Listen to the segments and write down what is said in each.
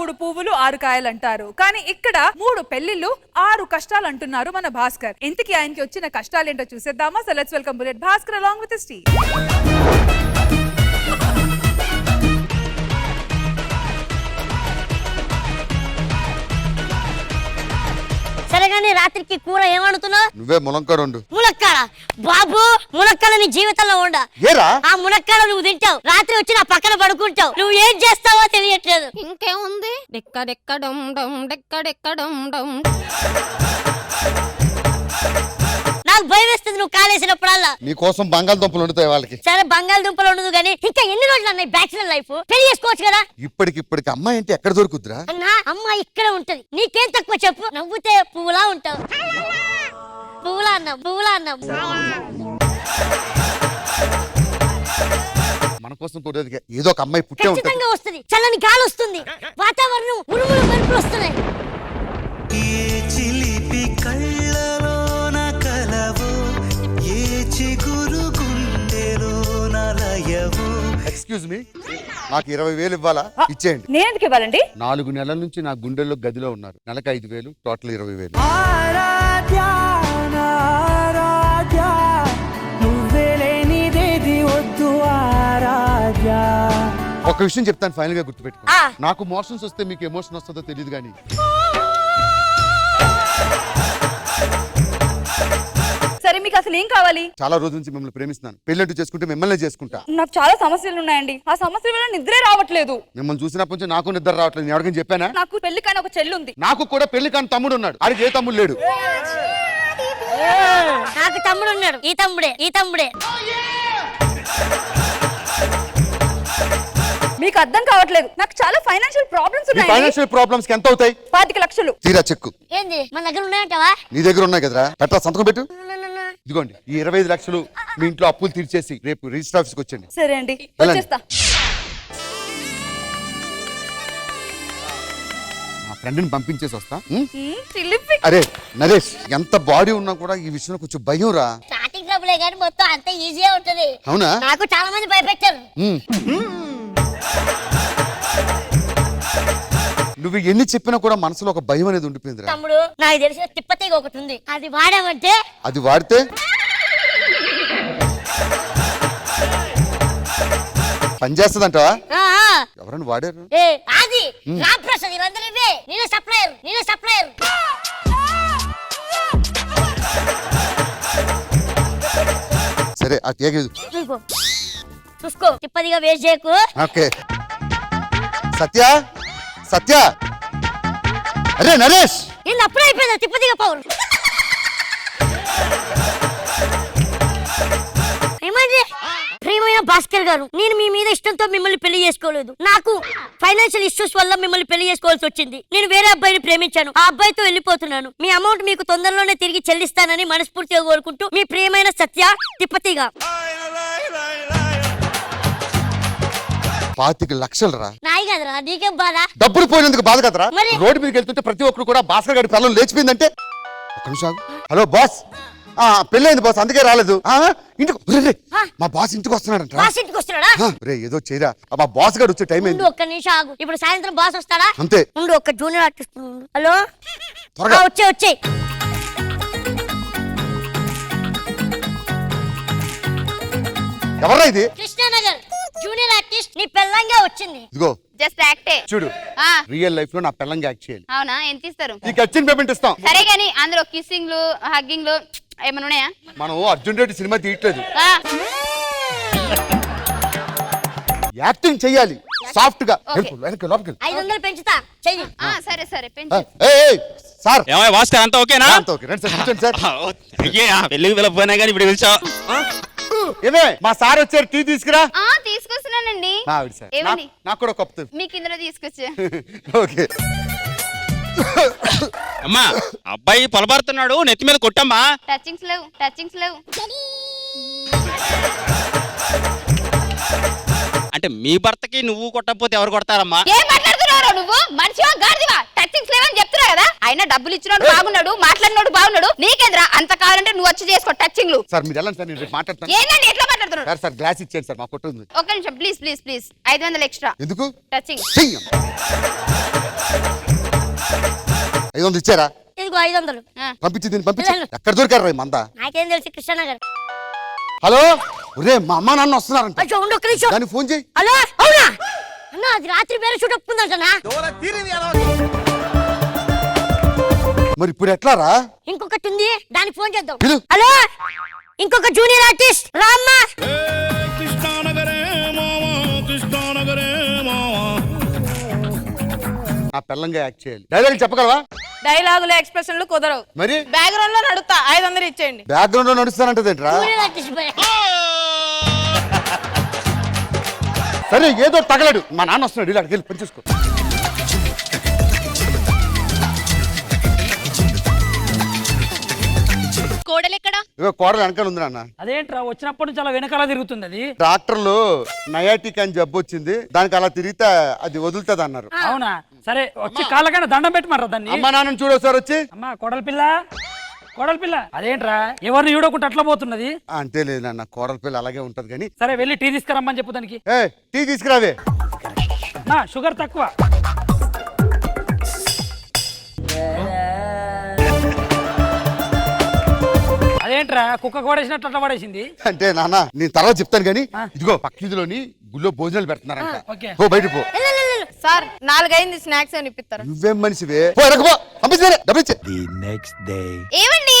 3 పువ్వులు 6 కాయలు అంటారు. కానీ ఇక్కడ 3 పెళ్లిళ్ళు 6 కష్టాలు అంటున్నారు మన భాస్కర్. ఇంతకీ ఆయనకి వచ్చిన కష్టాలేంటో చూసేద్దామా? So let's welcome bullet Bhaskar along with his team. సరే కానీ రాత్రికి కూర ఏమడుతున్నావు? నువ్వే ములంకాడ ఉండు. ములక్కాడ బాబు, ములక్కాడ నీ జీవితంలో ఉండ. ఆ ములక్కాడ నువ్వు తింటావు, రాత్రి వచ్చి నా పక్కన పడుకుంటావు. నువ్వు ఏం చేస్తావో తెలియట్లేదు. ఇంకేముంది, డెక్కడెక్కడం డమ్ డెక్కడెక్కడం డమ్. నాకు భయం వేస్తుంది నువ్వు కాలేసినప్పుడల్లా. నీ కోసం బంగాళదుంపలు వండుతాయి వాళ్ళకి. సరే బంగాళదుంపలు ఉండదు కానీ ఇంకా ఎన్ని రోజులు అన్నాయి బ్యాచులర్ లైఫ్? పెళ్లి చేసుకోవచ్చు కదా. ఇప్పటికి అమ్మాయి అంటే ఎక్కడ దొరుకుద్దిరా? అన్నా అమ్మాయి ఇక్కడ ఉంటది, నీకేం తక్కువ చెప్పు. నవ్వుతే పువ్వులా ఉంటావు. పువ్వులా అన్నాం, పువ్వులా అన్నాం. మన కోసం కూడా ఏదో ఒక అమ్మాయి పుట్టే ఉంటుంది. ఖచ్చితంగా వస్తుంది. చల్లని గాలి వస్తుంది, వాతావరణం ఉరుములు మెరుపులు వస్తున్నాయి. ఎక్స్క్యూజ్ మీ, నాకు 20,000 ఇవ్వాలా? ఇచ్చేయండి. నేను ఎందుకు ఇవ్వాలండి? 4 నెలల నుంచి నా గుండెల్లో గదిలో ఉన్నారు. నెలకు 5,000, టోటల్ 20,000. ఒక విషయం చెప్తాను, ఫైనల్ గా గుర్తుపెట్టుకో. నాకు మోషన్స్ వస్తే మీకు ఎమోషన్ వస్తుందో తెలియదు కానీ సరే మీకు అసలు ఏం కావాలి? చాలా రోజుల నుంచి మిమ్మల్ని ప్రేమిస్తున్నాను. పెళ్ళంటూ చేసుకుంటే మిమ్మల్ని చేసుకుంటా. నాకు చాలా సమస్యలు ఉన్నాయండి. ఆ సమస్యల వల్ల నిద్రే రావట్లేదు. మిమ్మల్ని చూసినప్పటి నుంచి నాకు నిద్ర రావట్లేదు. నేను ఎవరికైనా చెప్పానా? నాకు పెళ్లి కానీ ఒక చెల్లి ఉంది. నాకు కూడా పెళ్లి కానీ తమ్ముడు ఉన్నాడు. ఆడికి ఏ తమ్ముడు లేడు. నాకు తమ్ముడు ఉన్నాడు. ఈ తమ్ముడే మీకు అర్థం కావట్లేదు. నాకు చాలా ఫైనాన్షియల్ ప్రాబ్లమ్స్ ఉన్నాయి. ఫైనాన్షియల్ ప్రాబ్లమ్స్ ఎంత అవుతాయి? 25 లక్షలు. తీరా చెక్కు. ఏంది మన దగ్గర ఉన్నాయంటావా? నీ దగ్గర ఉన్నాయి కదరా, పెట్టా సంతకం పెట్టు. ఇదిగోండి, ఈ 25 లక్షలు మీ ఇంట్లో అప్పులు తీర్చేసి రేపు రిజిస్టర్ ఆఫీస్కి వచ్చండి. సరే అండి, వచ్చేస్తా. నా ఫ్రెండ్ని పంపించేసి వస్తా. అరే నరేష్, ఎంత బాడీ ఉన్నా కూడా ఈ విషయంలో కొంచెం భయం రా. స్టార్టింగ్ ట్రబులే కానీ మొత్తం అంత ఈజీగా ఉంటది. అవునా? నాకు చాలా మంది భయపెట్టారు. నువ్వు ఎన్ని చెప్పినా కూడా మనసులో ఒక భయం అనేది ఉండిపోయింది. తమ్ముడు, నాకు తెలిసిన తిప్పతీగ ఒకటి ఉంది. అది వాడామంటే, అది వాడితే పనిచేస్తుందంటావా? ఎవరన్నా వాడారు? అది రాంప్రసాద్. ఇవందరూ నేనే సప్లయర్. సరే, ఆ కేక్ చూసుకో, తిప్పదిగా వేస్ట్ చేయకు. ఓకే. సత్య అరే నరేష్, నేను అప్పుడే అయిపోయిందా తిప్పదిగా పౌరు? ఏమండి ప్రియమైన భాస్కర్ గారు, నేను మీ మీద ఇష్టంతో మిమ్మల్ని పెళ్లి చేసుకోలేదు. నాకు ఫైనాన్షియల్ ఇష్యూస్ వల్ల మిమ్మల్ని పెళ్లి చేసుకోవాల్సి వచ్చింది. నేను వేరే అబ్బాయిని ప్రేమించాను. ఆ అబ్బాయితో వెళ్ళిపోతున్నాను. మీ అమౌంట్ మీకు తొందరలోనే తిరిగి చెల్లిస్తానని మనస్ఫూర్తిగా కోరుకుంటూ మీ ప్రియమైన సత్య తిప్పతిగా. 25 లక్షలు రా. నాయి కదరా, నీకేం బాధ? డబ్బులు పోయినందుకు బాధ కదరా. రోడ్డు మీదకి వెళ్తుంటే ప్రతి ఒక్కరు కూడా భాస్కర్ గారి పిల్లలు లేచిపోయిందంటే. ఒక్క నిమిషం. హలో బాస్, పెళ్ళైంది బాస్, అందుకే రాలేదు. ఇంటికి మా బాస్ ఇంటికి వస్తున్నాడు. రే ఏదో చేయరా, మా బాస్ గారు వచ్చే టైం అయింది. ఒక్క నిమిషం ఆగు. ఇప్పుడు సాయంత్రం బాస్ వస్తాడా? అంతే. ఉండు, ఒక జూనియర్ ఆర్టిస్ట్. హలో, త్వరగా వచ్చే. ఎవరా ఇది? Krishna Nagar junior artist. నీ పెళ్ళంగా వచ్చింది. ఇదిగో జస్ట్ యాక్టే చూడు. రియల్ లైఫ్ లో నా పెళ్ళంగా యాక్ట్ చేయాలి. అవునా? ఎంత ఇస్తారు? నీకు వచ్చిన పేమెంట్ ఇస్తాం. సరే కానీ అందులో కిస్సింగ్ లు హగ్గింగ్ లు ఏమైనా ఉన్నాయా? మనం అర్జున్ రెడ్డి సినిమా తీయట్లేదు. యాక్టింగ్ చెయ్యాలి సాఫ్ట్ గా. 500 పెంచుతా చెయ్యి. సరే సరే పెంచు. సార్ భాస్కర్ అంతా ఓకేనా? పెళ్లికి వెళ్ళిపోయినా కానీ ఇప్పుడు పిలిచావు. ఏమే మా సార్ వచ్చారు, టీ తీసుకురా. తీసుకొస్తున్నానండి. నాకు కూడా కప్పు మీకు ఇందులో తీసుకొచ్చా. ఓకే. అమ్మా, అబ్బాయి పొలబడుతున్నాడు, నెత్తి మీద కొట్టమ్మా. టచింగ్స్ లేవు. అంటే మీ భర్తకి నువ్వు కొట్టకపోతే ఎవరు కొడతారమ్మా? ఏం మాట్లాడుతున్నావు నువ్వు? మనిషివా గాడిదివా? టచింగ్స్ లేవని చెప్తున్నా కదా. అయినా డబ్బులు ఇచ్చినోడు బాగున్నాడు, మాట్లాడినోడు బాగున్నాడు. నీకేంద్రా అంత కావాలంటే నువ్వు వచ్చి చేసుకో టచింగ్లు. సార్ మీరు వెళ్ళండి సార్, నేను రేపు మాట్లాడతాను. ఏందండి ఎట్లా మాట్లాడుతున్నాడు? సార్ సార్ గ్లాస్ ఇచ్చేయండి సార్, మా కొట్టుంది. ఒక్క నిమిషం ప్లీజ్ ప్లీజ్ ప్లీజ్. 500 ఎక్స్ట్రా ఎందుకు? టచింగ్. చెయ్యం. 500 ఇచ్చారా? ఇదిగో 500. పంపించి దీన్ని పంపించి. ఎక్కడ దొరికారు రా ఈ మంద? నాకేం తెలుసు కృష్ణనగర్. హలో ఒరే మా అమ్మ నాన్న వస్తున్నారంట, అయ్యో ఉండు ఒక్క నిమిషం. దానికి ఫోన్ చేయి. హలో అవునా అన్న, అది రాత్రి వేరే షూట్ ఒప్పుకుందంటనా? మరి ఇప్పుడు ఎట్లా రా? ఇంకొకటి ఉంది, దానికి ఫోన్ చేద్దాం. పిలు. హలో ఇంకొక జూనియర్ ఆర్టిస్ట్ రామ్మా. ఆ పిల్లంగా యాక్ట్ చేయాలి. డైలాగ్ చెప్పగలవా? డైలాగులు ఎక్స్ప్రెషన్లు కుదరవు. మరి బ్యాక్గ్రౌండ్ లో నడుస్తా. 500 ఇచ్చేయండి. బ్యాక్గ్రౌండ్ లో నడుస్తానంటదేంట్రా? Junior artist bye. సరే ఏదో తగలడు, మా నాన్న వస్తున్నాడు, ఇలా వెళ్ళి పని చూసుకో. కోడలెక్కడా? ఇగో కోడలు వెనకాల ఉంది నాన్న. అదేంట్రా వచ్చినప్పటి నుంచి అలా వెనకాల తిరుగుతుంది అది? డాక్టర్లు నయాటిక్ అని జబ్బు వచ్చింది, దానికి అలా తిరిగితే అది వదులుతుంది అన్నారు. అవునా? సరే వచ్చి కాళ్ళకైనా దండం పెట్టమర్రా దాన్ని. అమ్మ నాన్నని చూడోసారి వచ్చి. అమ్మా కోడల పిల్ల, కోడల పిల్ల. అదేంట్రా ఎవరిని చూడకుండా అట్లా పోతున్నది? అంతే లేదు నాన్న, కోడల పిల్ల అలాగే ఉంటది కానీ. సరే వెళ్ళి టీ తీసుకురమ్మని చెప్పు దానికి. ఏ టీ తీసుకురావే. నా షుగర్ తక్కువ. అదేంట్రా కుక్క కోడేసినట్లు అట్లా పడేసింది? అంటే నాన్న నేను తర్వాత చెప్తాను కానీ ఇదిగో పక్కీదిలోని గుళ్ళో భోజనాలు పెడుతున్నారంట. ఓకే. పో బయట పో. సార్ 4 అయింది, స్నాక్స్ అని ఇప్పిస్తారా? నువ్వేం మనిషివే? పో ఎనకపో, పంపిస్తారే డబ్బులు ఇచ్చే. ఏమండి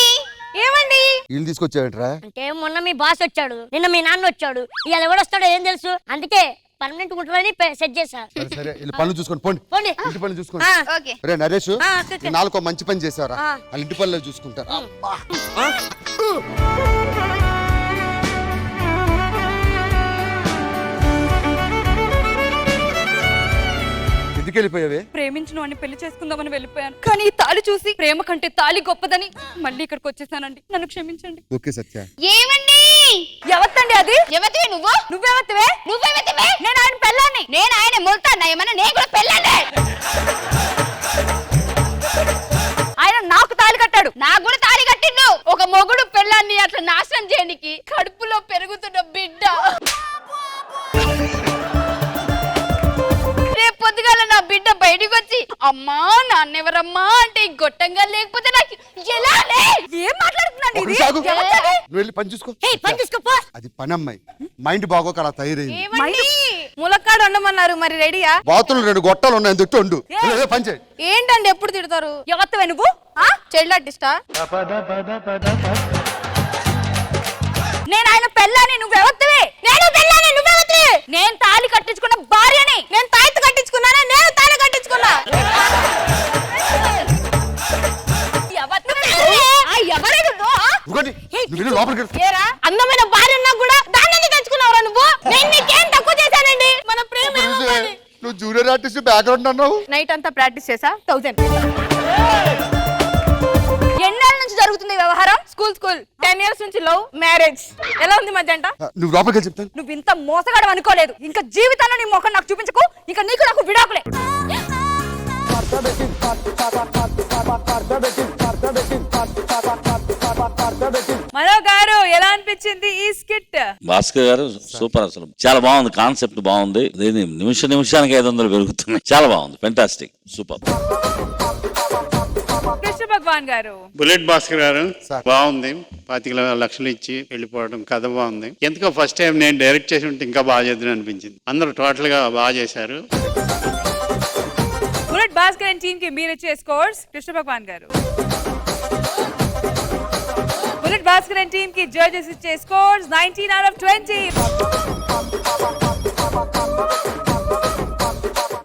ఏమండి? వీళ్ళు తీసుకొచ్చావేంట్రా? అంటే మొన్న మీ బాస్ వచ్చాడు, నిన్న మీ నాన్న వచ్చాడు, ఇవాళ ఎవడు వస్తాడో ఏం తెలుసు, అందుకే పర్మనెంట్ ఉంటుందని సెట్ చేశా. సరే సరే వీళ్ళు పనులు చూసుకోండి, పోండి. పోండి. ఇంటి పనులు చూసుకోండి. ఓకే. రే నరేష్, ఓకే. ఈ నాలుకో మంచి పని చేసావరా, వాళ్ళ ఇంటి పనులు చూసుకుంటారు. అబ్బా. ఎందుకు వెళ్ళిపోయావే? ప్రేమించిన వాడిని పెళ్లి చేసుకుందామని వెళ్ళిపోయాను, కానీ ఈ తాళి చూసి ప్రేమ కంటే తాళి గొప్పదని మళ్ళీ ఇక్కడికి వచ్చేసానండి. నన్ను క్షమించండి. ఓకే సత్య. ఏమండి? ఎవత్తండి అది? ఎవతివి నువ్వు? నువ్వెవత్తివే? నువ్వెవతివి? నేను ఆయన పెళ్ళాన్ని. నేను ఆయన మొలుతాను ఏమన్నా? నేను కూడా పెళ్ళాను. ఆయన నాకు తాళి కట్టాడు. నాకు కూడా తాళి కట్టిండు. ఒక మొగుడు పెళ్ళాన్ని అట్లా నాశనం చేయడానికి కడుపులో పెరుగుతున్న బిడ్డ. రేపు పొద్దుగాల నా బిడ్డ బయటికి వచ్చి అమ్మా నాన్నెవరమ్మా అంటే గొట్టంగా లేకపోతే నాకు ఎలా? ఏం మాట్లాడుతున్నాడు ఒక ఇది? నిమిషం ఆగు. ఎవత్తది? నువ్వు వెళ్ళి పని చూసుకో. ఏయ్ పని చూసుకోపో. అది పని అమ్మాయి, మైండ్ బాగోక అలా తయారైంది. ఏమండి? ములక్కాడు వండమన్నారు, మరి రెడీయా? బాతులు 2 గొట్టాలు ఉన్నాయి, తిట్టు వండు. ఏదో పని చేయి. ఏంటండి ఎప్పుడు తిడతారు? ఎవత్తవే నువ్వు? చైల్డ్ ఆర్టిస్టా? నేను ఆయన పెళ్ళాన్ని. నువ్వెవత్తవే? నేను పెళ్ళాన్ని. నువ్వెవత్తవే? నేను తాళి కట్టించుకున్న భార్యని. నేను తాయితు కట్టించుకున్నానా? నేను తాళి కట్టించుకున్నా. ఇదిగోండి, నువ్వు వెళ్ళి లోపలికి వెళ్ళు. ఏరా అందమైన భార్య ఉన్నా కూడా దాన్ని తెచ్చుకున్నావురా నువ్వు? నేను నీకేం తక్కువ చేశానండి? మన ప్రేమ ఏమవ్వాలి? నువ్వు జూనియర్ ఆర్టిస్ట్ బ్యాక్గ్రౌండ్ అన్నావు. నైట్ అంతా ప్రాక్టీస్ చేసా. 1000. ఎన్నేళ్ళ నుంచి జరుగుతుంది ఈ వ్యవహారం? స్కూల్ 10 ఇయర్స్ నుంచి లవ్ మ్యారేజ్. ఎలా ఉంది మధ్య అంట? నువ్వు లోపలికి వెళ్ళి చెప్తాను. నువ్వు ఇంత మోసగాడు అనుకోలేదు. ఇంకా జీవితంలో నీ ముఖం నాకు చూపించకు. ఇంకా నీకు నాకు విడాకులే. మనో గారు ఎలా అనిపించింది ఈ స్కిట్? భాస్కర్ గారు సూపర్, అసలు చాలా బాగుంది, కాన్సెప్ట్ బాగుంది. దీని నిమిషానికి 500 పెరుగుతున్నాయి. చాలా బాగుంది, ఫెంటాస్టిక్, సూపర్. కృష్ణ భగవాన్ గారు. బుల్లెట్ భాస్కర్ గారు సార్. బాగుంది. 25 లక్షలు ఇచ్చి వెళ్ళిపోవడం కథ బాగుంది. ఎందుకో ఫస్ట్ టైం నేను డైరెక్ట్ చేసి ఉంటే ఇంకా బాగా చేద్దాం అనిపించింది. అందరూ టోటల్ గా బాగా చేశారు. బుల్లెట్ భాస్కర్ అండ్ టీమ్ కి మీరు ఇచ్చే స్కోర్స్. కృష్ణ భగవాన్ గారు. బుల్లెట్ భాస్కర్ అండ్ టీమ్ కి జడ్జెస్ ఇచ్చే స్కోర్స్ 19 out of 20.